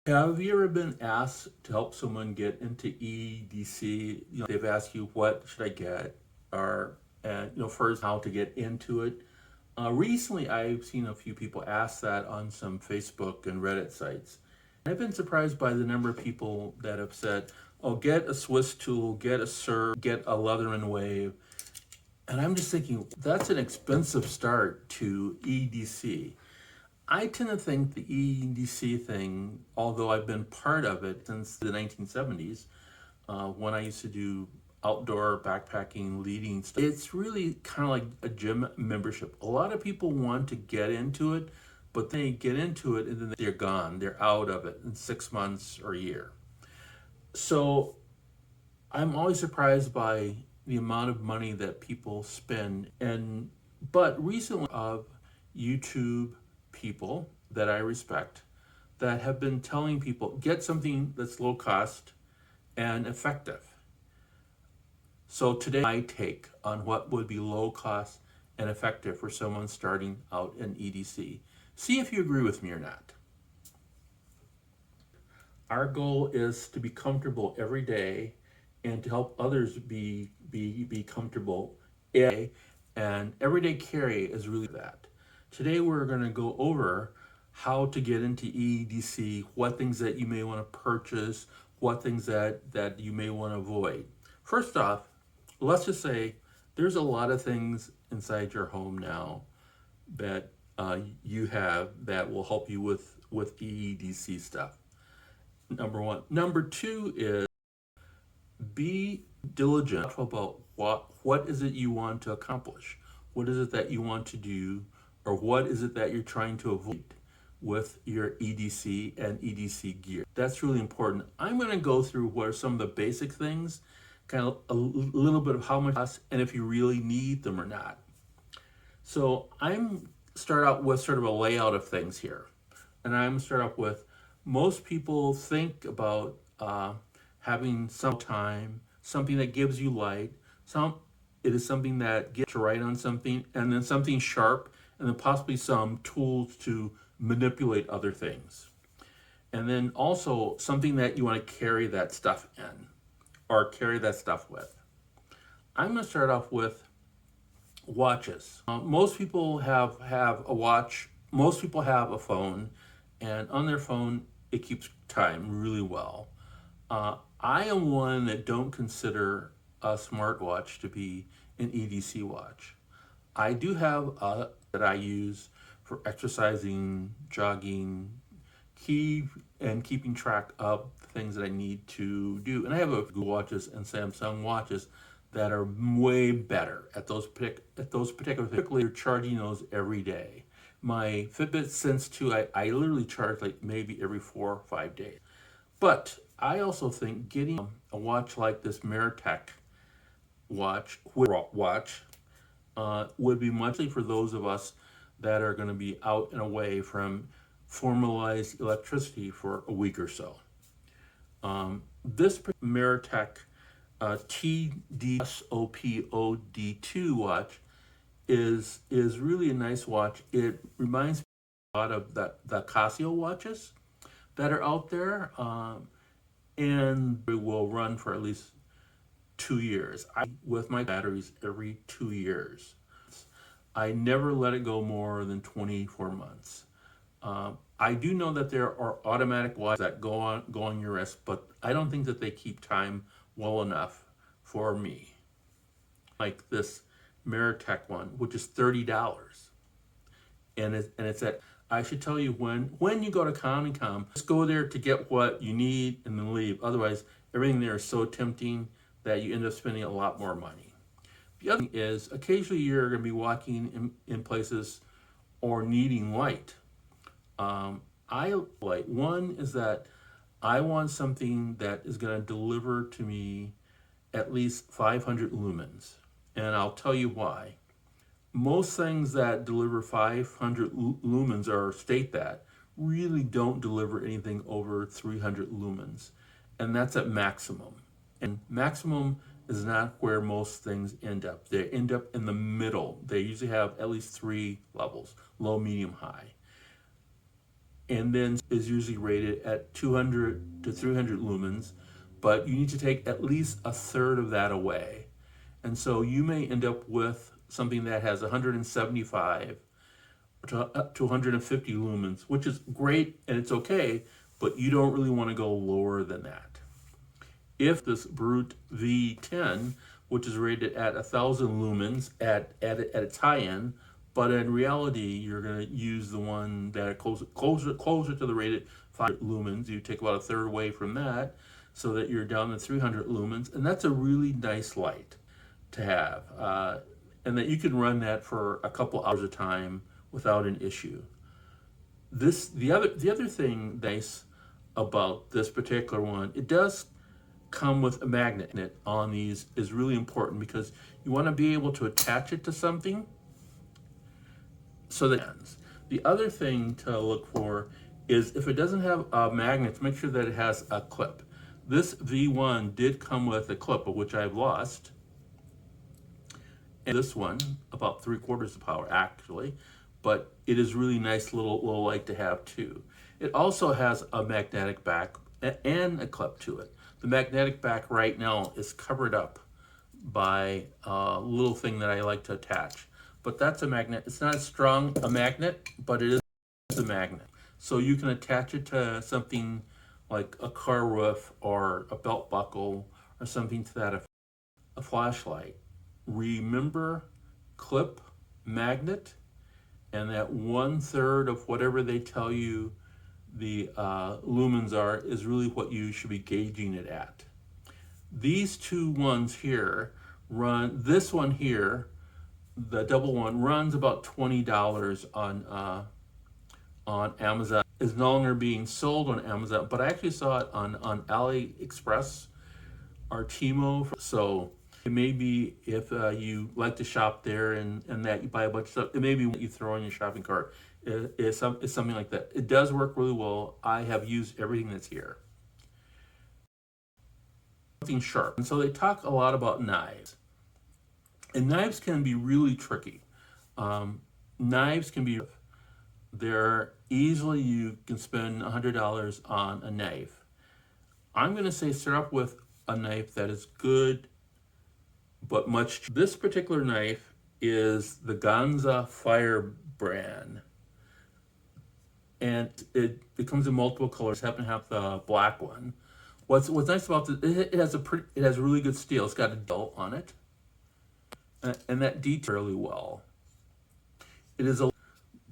Have you ever been asked to help someone get into EDC? They've asked you, what should I get? Or, first, how to get into it. Recently, I've seen a few people ask that on some Facebook and Reddit sites. I've been surprised by the number of people that have said, oh, get a Swiss tool, get a SIR, get a Leatherman wave. And I'm just thinking, that's an expensive start to EDC. I tend to think the EDC thing, although I've been part of it since the 1970s, when I used to do outdoor backpacking, leading stuff, it's really kind of like a gym membership. A lot of people want to get into it, but they get into it and then they're gone. They're out of it in 6 months or a year. So I'm always surprised by the amount of money that people spend. But recently of YouTube people that I respect that have been telling people get something that's low cost and effective. So today my take on what would be low cost and effective for someone starting out in EDC. See if you agree with me or not. Our goal is to be comfortable every day and to help others be comfortable every day. And everyday carry is really that. Today we're going to go over how to get into EDC, what things that you may want to purchase, what things that you may want to avoid. First off, let's just say there's a lot of things inside your home now that you have that will help you with EDC stuff. Number one. Number two is be diligent about what is it you want to accomplish. What is it that you want to do, or what is it that you're trying to avoid with your EDC and EDC gear. That's really important. I'm going to go through what are some of the basic things, kind of a little bit of how much cost, and if you really need them or not. So I'm start out with sort of a layout of things here. And I'm start out with, most people think about having some time, something that gives you light, it is something that gets to write on something, and then something sharp, and then possibly some tools to manipulate other things. And then also something that you want to carry that stuff in or carry that stuff with. I'm going to start off with watches. Most people have a watch. Most people have a phone, and on their phone, it keeps time really well. I am one that don't consider a smartwatch to be an EDC watch. I do have a that I use for exercising, jogging, keeping track of things that I need to do. And I have a Google watches and Samsung watches that are way better at those particular things. You're charging those every day. My Fitbit Sense 2, I literally charge like maybe every 4 or 5 days. But I also think getting a watch like this Meritech watch would be much for those of us that are going to be out and away from formalized electricity for a week or so. This Meritech TDSOPOD2 watch is really a nice watch. It reminds me a lot of the Casio watches that are out there, and it will run for at least 2 years. With my batteries every 2 years. I never let it go more than 24 months. I do know that there are automatic watches that go on your wrist, but I don't think that they keep time well enough for me. Like this Meritech one, which is $30, and it's at. I should tell you, when you go to Comic-Con, just go there to get what you need and then leave. Otherwise, everything there is so tempting that you end up spending a lot more money. The other thing is, occasionally you're going to be walking in places or needing light. One is that I want something that is going to deliver to me at least 500 lumens. And I'll tell you why. Most things that deliver 500 lumens or state that really don't deliver anything over 300 lumens. And that's at maximum. And maximum is not where most things end up. They end up in the middle. They usually have at least 3 levels: low, medium, high. and then is usually rated at 200 to 300 lumens, but you need to take at least a third of that away. And so you may end up with something that has 175 to 150 lumens, which is great and it's okay, but you don't really want to go lower than that. If this Brute V10, which is rated at 1,000 lumens at its high end, but in reality, you're going to use the one that are closer to the rated 500 lumens. You take about a third away from that so that you're down to 300 lumens, and that's a really nice light to have, and that you can run that for a couple hours at a time without an issue. The other thing nice about this particular one, it does come with a magnet on these, is really important because you want to be able to attach it to something so that the other thing to look for is if it doesn't have a magnet, make sure that it has a clip. This V1 did come with a clip, of which I've lost. And this one, about 3/4 the power actually, but it is really nice little light to have too. It also has a magnetic back and a clip to it. The magnetic back right now is covered up by a little thing that I like to attach. But that's a magnet. It's not as strong a magnet, but it is a magnet. So you can attach it to something like a car roof or a belt buckle or something to that effect. A flashlight. Remember, clip, magnet, and that 1/3 of whatever they tell you the lumens are is really what you should be gauging it at. These two ones here run, this one here, the double one, runs about $20 on Amazon. Is no longer being sold on Amazon, but I actually saw it on AliExpress or Timo. So it may be if you like to shop there and that you buy a bunch of stuff, it may be what you throw in your shopping cart. It's something like that. It does work really well. I have used everything that's here. Something sharp. And so they talk a lot about knives. And knives can be really tricky. Knives can be, they're easily, you can spend $100 on a knife. I'm going to say start off with a knife that is good, but much. This particular knife is the Ganza Firebrand. And it comes in multiple colors. I happen to have the black one. What's nice about this, it has really good steel. It's got a delt on it. And that details really well. It is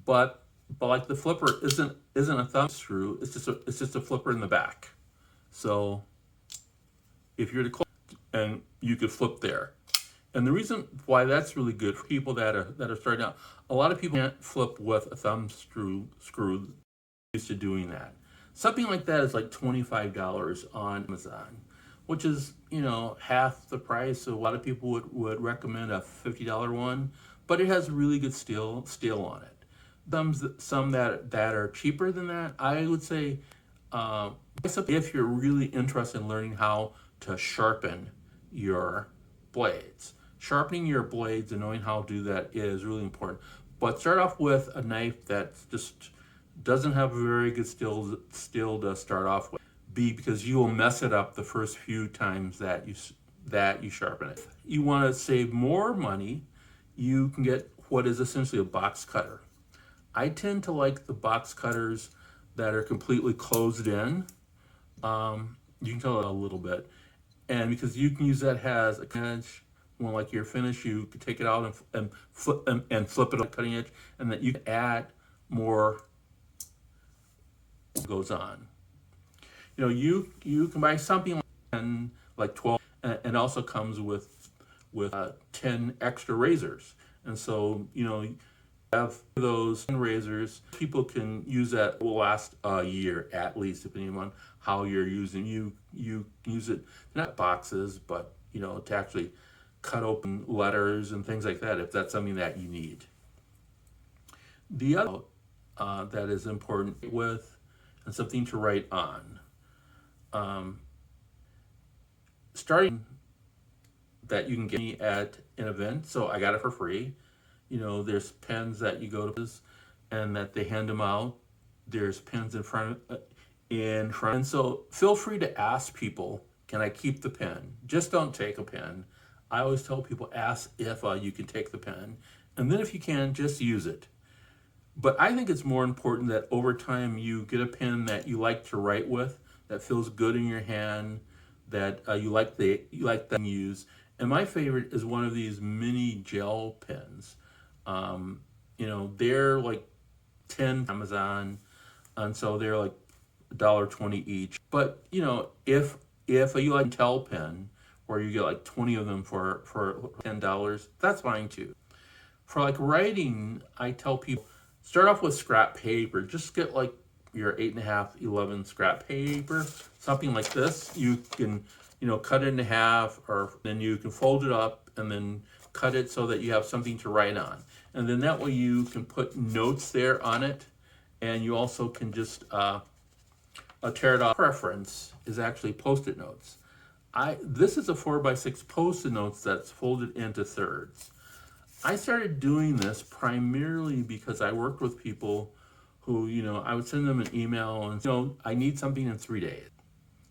but like the flipper isn't a thumb screw. It's just a flipper in the back. So if you're to close, and you could flip there. And the reason why that's really good for people that are starting out, a lot of people can't flip with a thumb screw used to doing that. Something like that is like $25 on Amazon, which is, half the price. So a lot of people would recommend a $50 one, but it has really good steel on it. Some that are cheaper than that, I would say, if you're really interested in learning how to sharpen your blades. Sharpening your blades and knowing how to do that is really important. But start off with a knife that just doesn't have a very good steel to start off with. Because you will mess it up the first few times that you sharpen it. You want to save more money, you can get what is essentially a box cutter. I tend to like the box cutters that are completely closed in. You can tell it a little bit. And because you can use that as a cutting edge, when like you're finished, you can take it out and flip it on the cutting edge, and that you can add more goes on. You can buy something like 12, and also comes with 10 extra razors. And so you have those 10 razors. People can use that. Will last a year at least, depending on how you're using. You use it not boxes, but to actually cut open letters and things like that if that's something that you need. The other that is important with and something to write on. Starting that you can get me at an event, so I got it for free. There's pens that you go to and that they hand them out. There's pens in front. And so feel free to ask people, can I keep the pen? Just don't take a pen. I always tell people, ask if you can take the pen. And then if you can, just use it. But I think it's more important that over time you get a pen that you like to write with, that feels good in your hand, that you like to use. And my favorite is one of these mini gel pens. They're like 10 Amazon, and so they're like $1.20 each. But if you like a Tel pen, where you get like 20 of them for $10, that's fine too. For like writing, I tell people start off with scrap paper. Just get like your 8.5, 11 scrap paper, something like this. You can, cut it in half, or then you can fold it up and then cut it so that you have something to write on. And then that way you can put notes there on it, and you also can just tear it off. Preference is actually Post-it notes. This is a 4x6 Post-it notes that's folded into thirds. I started doing this primarily because I worked with people who, I would send them an email and, I need something in 3 days.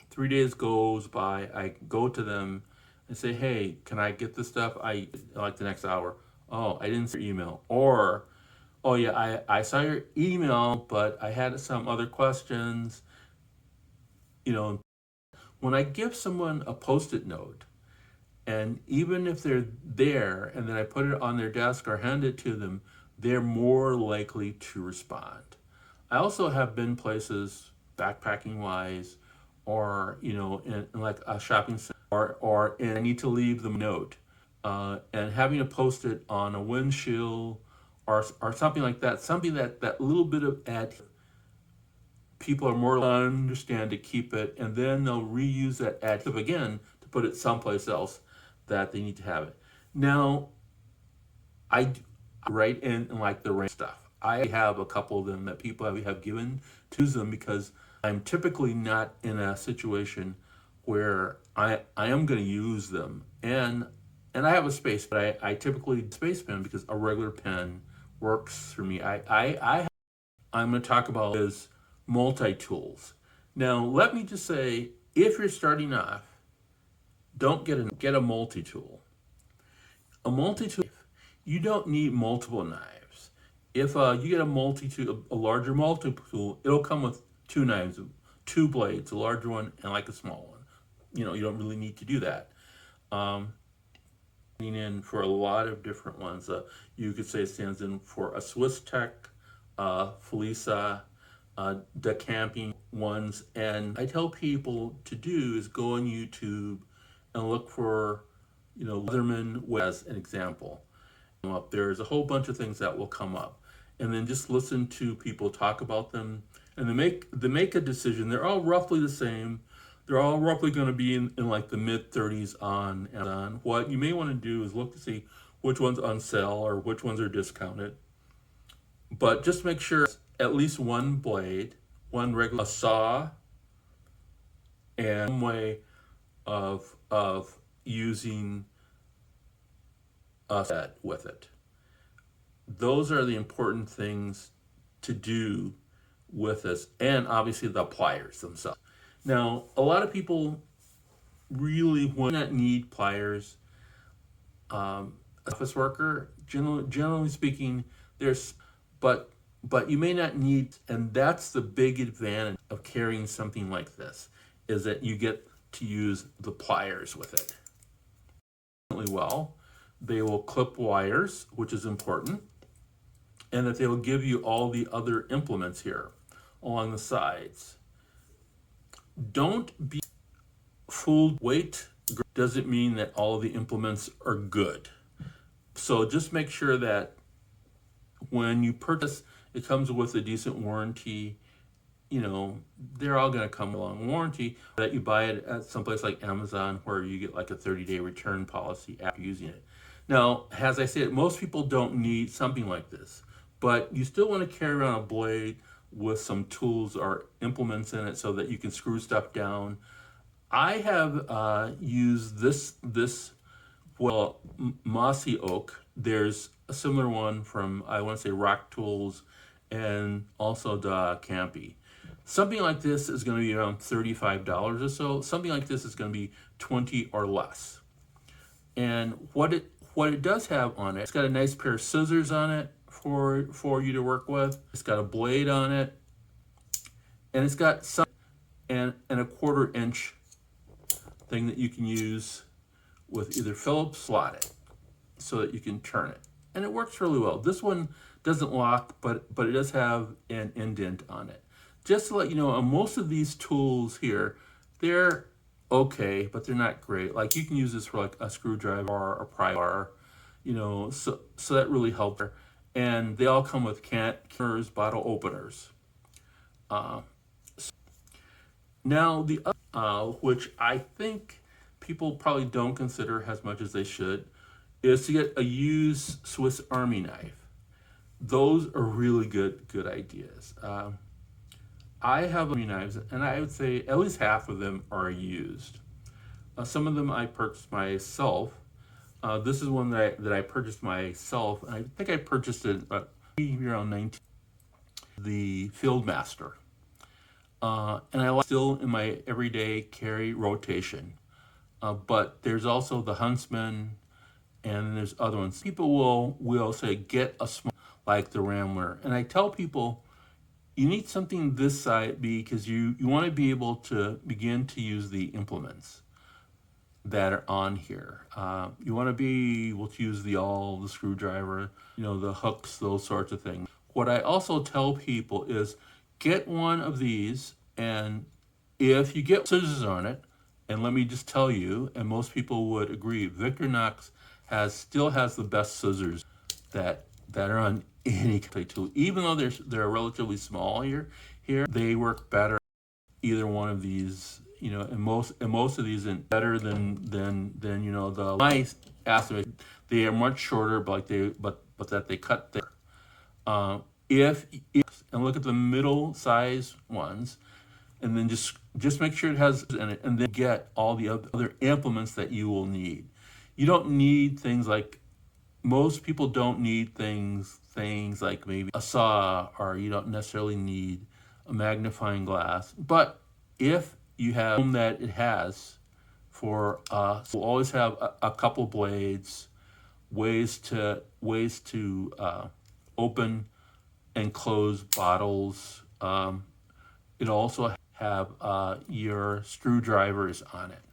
3 days goes by, I go to them and say, hey, can I get this stuff? I like the next hour. Oh, I didn't see your email. Or, oh yeah, I saw your email, but I had some other questions. When I give someone a Post-it note, and even if they're there and then I put it on their desk or hand it to them, they're more likely to respond. I also have been places, backpacking wise, or in like a shopping center, or I need to leave the note, and having a Post-it on a windshield, or something like that, something that little bit of people are more likely to understand to keep it, and then they'll reuse that adjective again to put it someplace else that they need to have it. Now, I write in like the rain stuff. I have a couple of them that people have given to them because I'm typically not in a situation where I am going to use them, and I have a space, but I typically space pen because a regular pen works for me. I'm going to talk about is multi-tools. Now, let me just say, if you're starting off, don't get a multi-tool. A multi-tool, you don't need multiple knives. If you get a larger multi-tool, it'll come with 2 knives, 2 blades, a larger one and like a small one. You don't really need to do that. In for a lot of different ones. You could say it stands in for a Swiss Tech, Felisa, the camping ones. And I tell people to do is go on YouTube and look for, Leatherman as an example. There's a whole bunch of things that will come up, and then just listen to people talk about them, and they make a decision. They're all roughly the same. They're all roughly going to be in like the mid 30s on Amazon. What you may want to do is look to see which ones on sale or which ones are discounted. But just make sure at least one blade, one regular saw, and some way of using a set with it. Those are the important things to do with this, and obviously the pliers themselves. Now, a lot of people really will not need pliers. Office worker, generally speaking, but you may not need, and that's the big advantage of carrying something like this, is that you get to use the pliers with it. Well, they will clip wires, which is important, and that they will give you all the other implements here along the sides. Don't be fooled. Weight doesn't mean that all of the implements are good. So just make sure that when you purchase, it comes with a decent warranty. They're all going to come along warranty, that you buy it at someplace like Amazon where you get like a 30-day return policy after using it. Now, as I said, most people don't need something like this, but you still want to carry around a blade with some tools or implements in it so that you can screw stuff down. I have used this mossy oak. There's a similar one from, I want to say, Rock Tools, and also the Campy. Something like this is going to be around $35 or so. Something like this is going to be 20 or less. And what it does have on it, it's got a nice pair of scissors on it for you to work with. It's got a blade on it, and it's got some and a 1/4 inch thing that you can use with either Phillips slot it so that you can turn it, and it works really well. This one doesn't lock, but it does have an indent on it. Just to let you know, on most of these tools here, they're okay, but they're not great. Like you can use this for like a screwdriver or a pry bar, so that really helps. And they all come with canners, bottle openers. Now the other, which I think people probably don't consider as much as they should, is to get a used Swiss Army knife. Those are really good ideas. I have Army knives, and I would say at least half of them are used. Some of them I purchased myself. This is one that I purchased myself. I think I purchased it around 19. The Fieldmaster. And I like still in my everyday carry rotation. But there's also the Huntsman, and there's other ones. People will say get a small like the Rambler, and I tell people you need something this size because you want to be able to begin to use the implements that are on here. You want to be able to use the screwdriver, the hooks, those sorts of things. What I also tell people is get one of these, and if you get scissors on it, and let me just tell you, and most people would agree, Victorinox still has the best scissors that are on any tool. Even though they're relatively small here they work better either one of these, and most of these and better than the nice aspect. They are much shorter, but that they cut there. If and look at the middle size ones, and then just make sure it has in it, and then get all the other implements that you will need. You don't need things like most people don't need things like maybe a saw, or you don't necessarily need a magnifying glass. But if you have that it has we'll always have a couple blades, ways to open and close bottles. It also have your screwdrivers on it.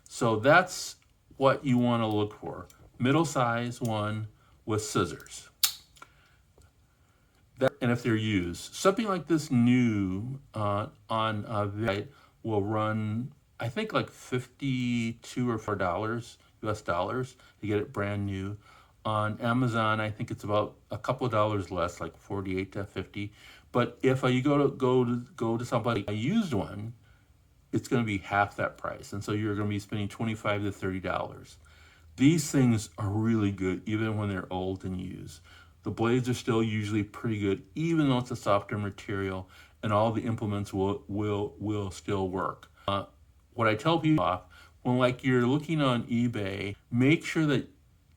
So that's what you want to look for. Middle size one with scissors. And if they're used, something like this new on Vite will run, I think, like $52 or $4 US dollars to get it brand new. On Amazon, I think it's about a couple of dollars less, like 48 to 50. But if you go to somebody a used one, it's going to be half that price, and so you're going to be spending $25 to $30. These things are really good, even when they're old and used. The blades are still usually pretty good, even though it's a softer material, and all the implements will still work. What I tell people, when you're looking on eBay, make sure that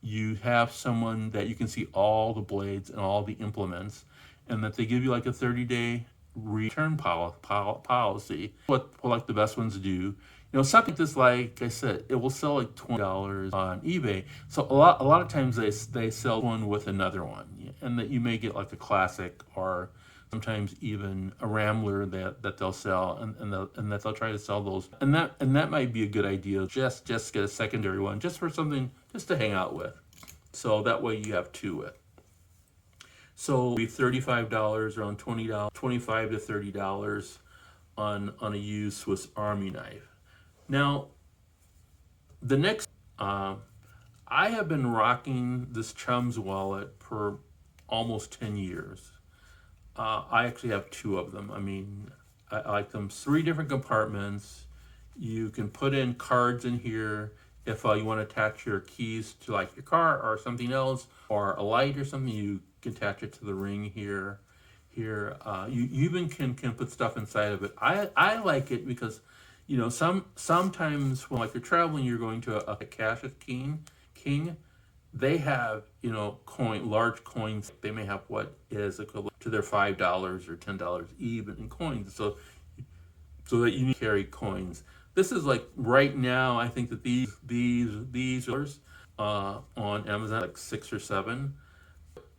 you have someone that you can see all the blades and all the implements, and that they give you like a 30-day return policy. What the best ones do. Something like this, like I said, it will sell like $20 on eBay. So a lot of times they sell one with another one, and that you may get like a classic, or sometimes even a Rambler that they'll sell, and that they'll try to sell those. And that might be a good idea. Just get a secondary one, just for something just to hang out with. So that way you have two with. So it'll be $35, around $20, $25 to $30 on a used Swiss Army knife. Now, the next, I have been rocking this Chum's wallet for almost 10 years. I actually have two of them. I mean, I like them. 3 different compartments. You can put in cards in here if you want to attach your keys to like your car or something else, or a light or something. You can attach it to the ring here. You even can put stuff inside of it. I like it because sometimes when you're traveling, you're going to a cash king, they have, large coins. They may have what is equivalent to their $5 or $10 even in coins. So that you need to carry coins. This is like right now. I think that these on Amazon like 6 or 7.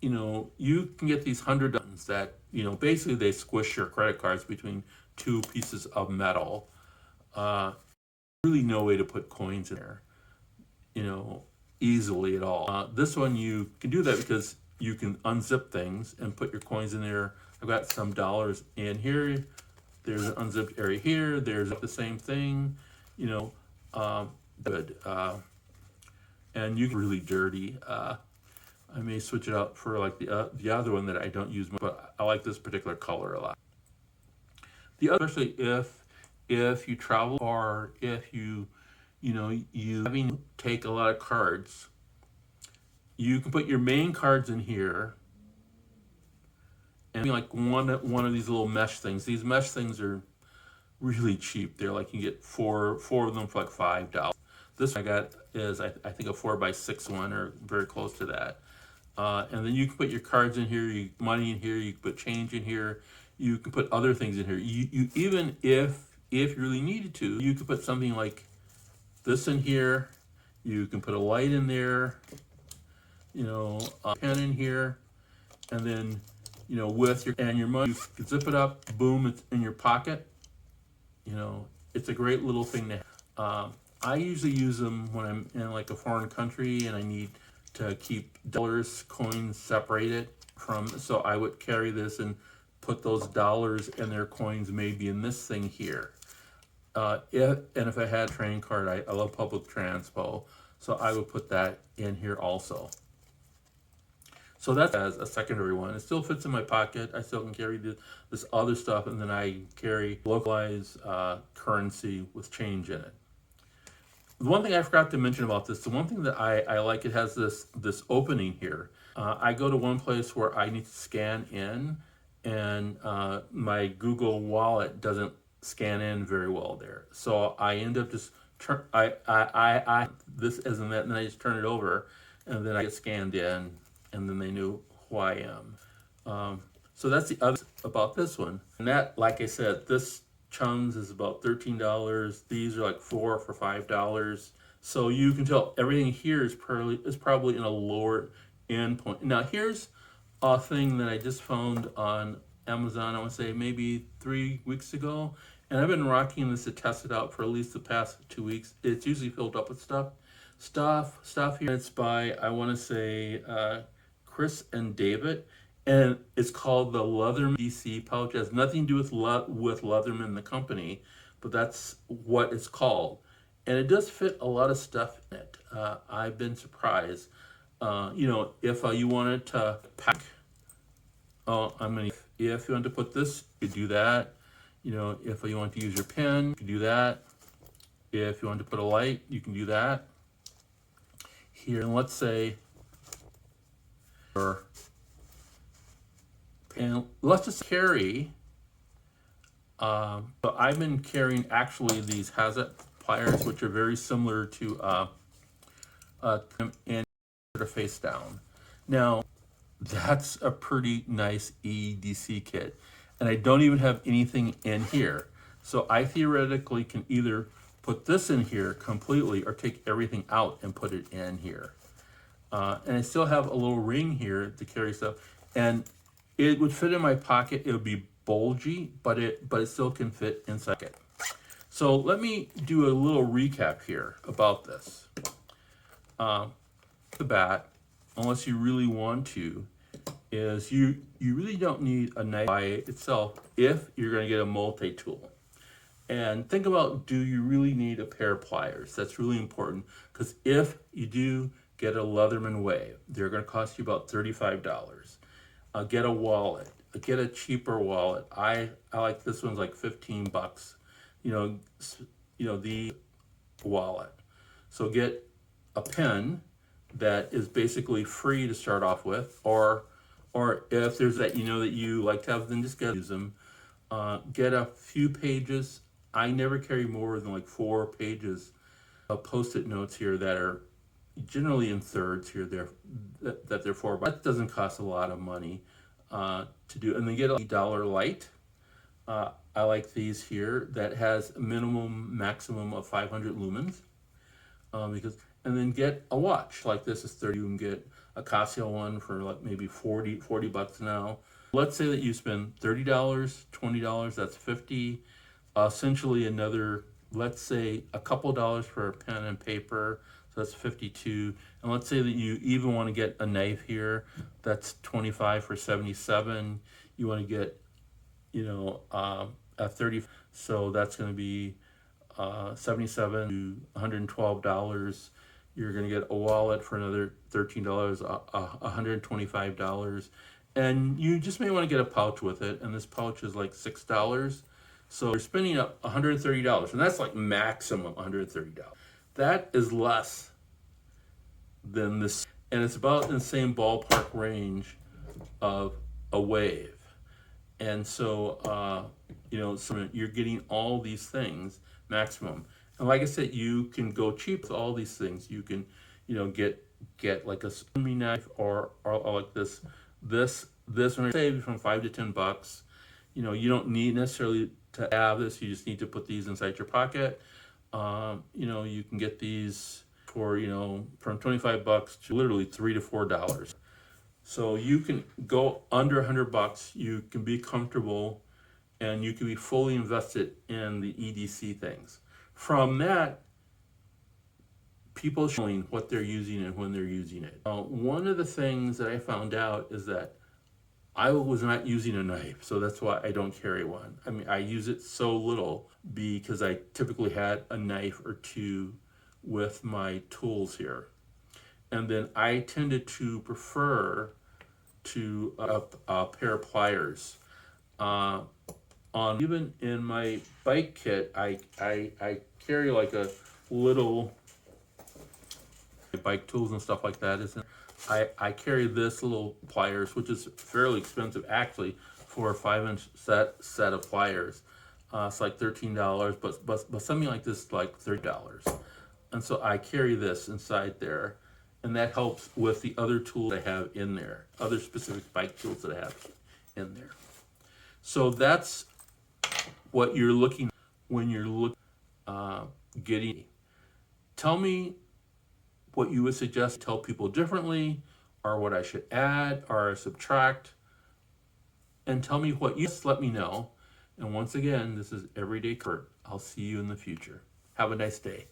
You can get these $100 that basically they squish your credit cards between two pieces of metal. Really no way to put coins in there, easily at all. This one you can do that because you can unzip things and put your coins in there. I've got some dollars in here. There's an unzipped area here. There's the same thing, good. And you can really dirty. I may switch it out for like the other one that I don't use much, but I like this particular color a lot. The other, especially if you travel or if you having take a lot of cards, you can put your main cards in here, and like one of these little mesh things. These mesh things are really cheap. They're like you get four of them for like $5. This one I got is I think a 4x6 one or very close to that. And then you can put your cards in here, money in here. You can put change in here. You can put other things in here. You even if you really needed to, you could put something like this in here. You can put a light in there. A pen in here, and then with your money, you can zip it up. Boom! It's in your pocket. It's a great little thing to have. I usually use them when I'm in like a foreign country and I need to keep dollars, coins separated from. So I would carry this and put those dollars and their coins maybe in this thing here. If I had a train card, I love public transpo, so I would put that in here also. So that's as a secondary one. It still fits in my pocket. I still can carry this other stuff, and then I carry localized currency with change in it. The one thing I forgot to mention about this, the one thing that I like, it has this opening here. I go to one place where I need to scan in, and my Google Wallet doesn't scan in very well there. So I end up just this isn't that, and then I just turn it over, and then I get scanned in, and then they knew who I am. So that's the other about this one. And that, like I said, this Chums is about $13. These are like 4 for $5. So you can tell everything here is probably in a lower end point. Now here's a thing that I just found on Amazon, I want to say maybe 3 weeks ago. And I've been rocking this to test it out for at least the past 2 weeks. It's usually filled up with stuff here. It's by, I want to say, Chris and David, and it's called the Leatherman EDC pouch. It has nothing to do with Leatherman the company, but that's what it's called, and it does fit a lot of stuff in it. I've been surprised. If you wanted to pack, if you want to put this, you could do that. If you want to use your pen, you can do that. If you want to put a light, you can do that. Here, and let's say, and let's just carry. But I've been carrying actually these Hazet pliers, which are very similar to and face down. Now, that's a pretty nice EDC kit, and I don't even have anything in here. So I theoretically can either put this in here completely or take everything out and put it in here. And I still have a little ring here to carry stuff, and it would fit in my pocket. It would be bulgy, but it still can fit inside it. So let me do a little recap here about this. The bat, unless you really want to, is you really don't need a knife by itself if you're going to get a multi-tool. And think about, do you really need a pair of pliers? That's really important, because if you do get a Leatherman Wave, they're going to cost you about $35. Get a wallet. Get a cheaper wallet. I like this one's like $15. The wallet. So get a pen that is basically free to start off with, or if there's that that you like to have, then just use them. Get a few pages. I never carry more than like 4 pages of post-it notes here that are generally in thirds here. That they're for, but that doesn't cost a lot of money to do. And then get a dollar light. I like these here that has a maximum of 500 lumens. And then get a watch like this is 30. You can get a Casio one for like maybe 40 bucks now. Let's say that you spend $30, $20, that's 50. Essentially another, let's say a couple dollars for a pen and paper, so that's 52. And let's say that you even want to get a knife here, that's 25 for 77. You want to get, a 30, so that's going to be 77 to $112. You're going to get a wallet for another $13, $125. And you just may want to get a pouch with it, and this pouch is like $6. So you're spending $130, and that's like maximum $130. That is less than this, and it's about in the same ballpark range of a Wave. And so, so you're getting all these things maximum. And like I said, you can go cheap with all these things. You can, get like a sumi knife or like this one, save from $5 to $10. You don't need necessarily to have this. You just need to put these inside your pocket. You can get these for, from 25 bucks to literally $3 to $4. So you can go under $100. You can be comfortable, and you can be fully invested in the EDC things. From that, people showing what they're using and when they're using it. One of the things that I found out is that I was not using a knife, so that's why I don't carry one. I mean, I use it so little because I typically had a knife or two with my tools here. And then I tended to prefer to a pair of pliers. Even in my bike kit, I carry like a little bike tools and stuff like that. I carry this little pliers, which is fairly expensive actually for a 5-inch set of pliers. It's like $13, but something like this is like $30. And so I carry this inside there, and that helps with the other tools I have in there, other specific bike tools that I have in there. So that's what you're looking when you're getting. Tell me what you would suggest, tell people differently, or what I should add or subtract, and tell me what you just let me know. And once again, this is Everyday Kurt. I'll see you in the future. Have a nice day.